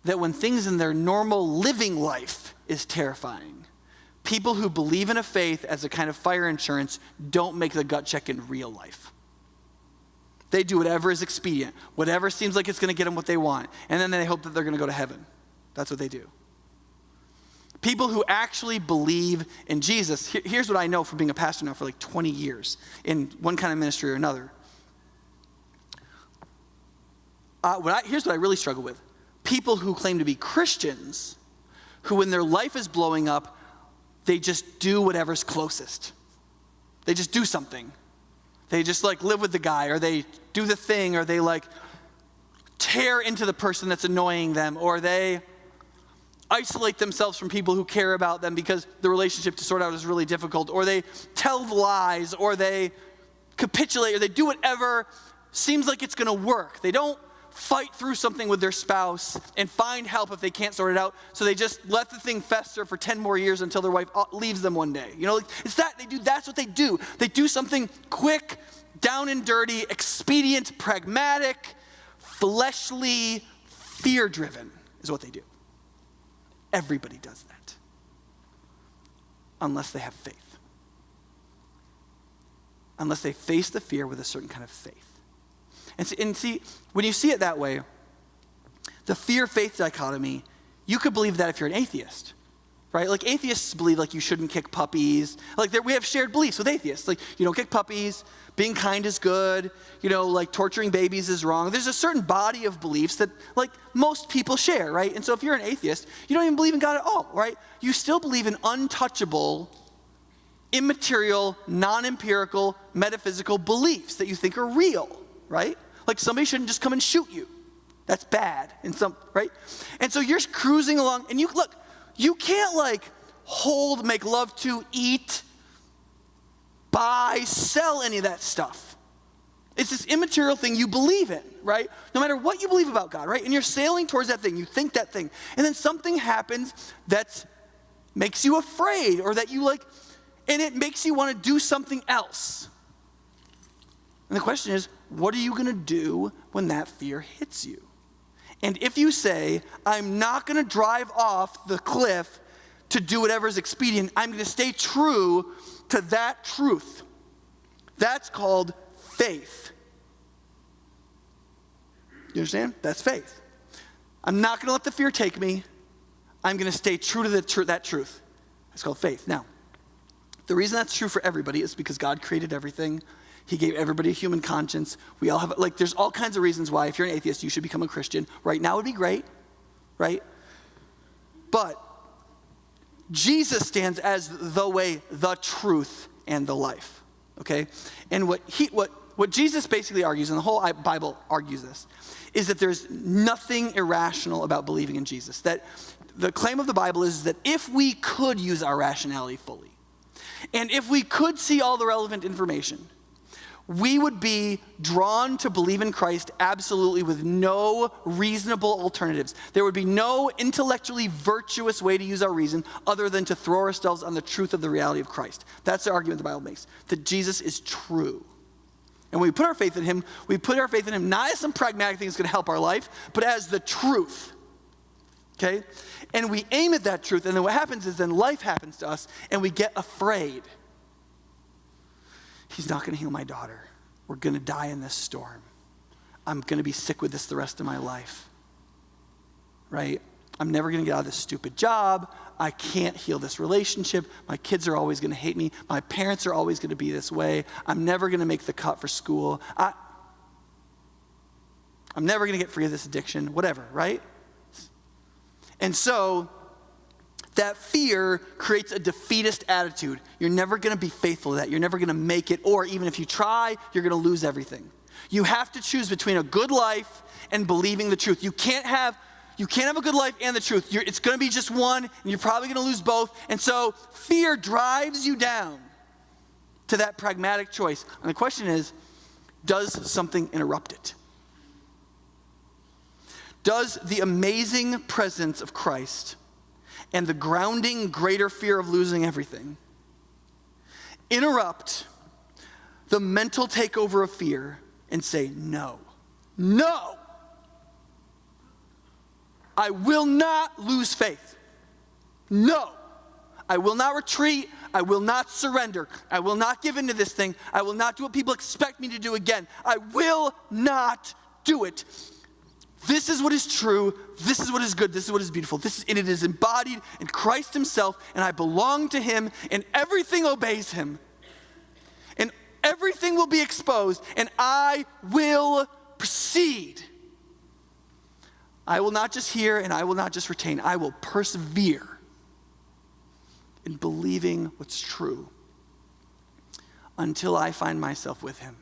that when things in their normal living life is terrifying, people who believe in a faith as a kind of fire insurance don't make the gut check in real life. They do whatever is expedient, whatever seems like it's going to get them what they want, and then they hope that they're going to go to heaven. That's what they do. People who actually believe in Jesus, here's what I know from being a pastor now for like 20 years in one kind of ministry or another. Here's what I really struggle with. People who claim to be Christians, who when their life is blowing up, they just do whatever's closest. They just do something. They just like live with the guy, or they do the thing, or they like tear into the person that's annoying them, or they isolate themselves from people who care about them because the relationship to sort out is really difficult, or they tell lies, or they capitulate, or they do whatever seems like it's going to work. They don't fight through something with their spouse and find help if they can't sort it out, so they just let the thing fester for 10 more years until their wife leaves them one day. You know, like, that's what they do. They do something quick, down and dirty, expedient, pragmatic, fleshly, fear-driven is what they do. Everybody does that. Unless they have faith. Unless they face the fear with a certain kind of faith. And see, when you see it that way, the fear-faith dichotomy, you could believe that if you're an atheist, right? Like atheists believe like you shouldn't kick puppies. Like we have shared beliefs with atheists. Like you don't kick puppies, being kind is good, you know, like torturing babies is wrong. There's a certain body of beliefs that like most people share, right? And so if you're an atheist, you don't even believe in God at all, right? You still believe in untouchable, immaterial, non-empirical, metaphysical beliefs that you think are real, right? Like somebody shouldn't just come and shoot you. That's bad in some, right? And so you're cruising along and you can't like hold, make love to, eat, buy, sell any of that stuff. It's this immaterial thing you believe in, right? No matter what you believe about God, right? And you're sailing towards that thing, you think that thing, and then something happens that makes you afraid, or that you like, and it makes you want to do something else. And the question is, what are you going to do when that fear hits you? And if you say, I'm not going to drive off the cliff to do whatever is expedient, I'm going to stay true to that truth. That's called faith. You understand? That's faith. I'm not going to let the fear take me. I'm going to stay true to that truth. That's called faith. Now, the reason that's true for everybody is because God created everything. He gave everybody a human conscience. We all have, like, there's all kinds of reasons why if you're an atheist, you should become a Christian. Right now would be great, right? But Jesus stands as the way, the truth, and the life, okay? And what Jesus basically argues, and the whole Bible argues this, is that there's nothing irrational about believing in Jesus. That the claim of the Bible is that if we could use our rationality fully, and if we could see all the relevant information, we would be drawn to believe in Christ absolutely with no reasonable alternatives. There would be no intellectually virtuous way to use our reason other than to throw ourselves on the truth of the reality of Christ. That's the argument the Bible makes, that Jesus is true. And when we put our faith in him, we put our faith in him not as some pragmatic thing that's going to help our life, but as the truth. Okay? And we aim at that truth, and then what happens is then life happens to us, and we get afraid. He's not going to heal my daughter. We're going to die in this storm. I'm going to be sick with this the rest of my life. Right? I'm never going to get out of this stupid job. I can't heal this relationship. My kids are always going to hate me. My parents are always going to be this way. I'm never going to make the cut for school. I'm never going to get free of this addiction, whatever, right? And so that fear creates a defeatist attitude. You're never going to be faithful to that. You're never going to make it, or even if you try, you're going to lose everything. You have to choose between a good life and believing the truth. You can't have a good life and the truth. It's going to be just one, and you're probably going to lose both. And so fear drives you down to that pragmatic choice. And the question is, does something interrupt it? Does the amazing presence of Christ and the grounding greater fear of losing everything interrupt the mental takeover of fear and say, no, I will not lose faith. No, I will not retreat. I will not surrender. I will not give into this thing. I will not do what people expect me to do again. I will not do it. This is what is true. This is what is good. This is what is beautiful. And it is embodied in Christ himself, and I belong to him, and everything obeys him. And everything will be exposed, and I will proceed. I will not just hear, and I will not just retain. I will persevere in believing what's true until I find myself with him.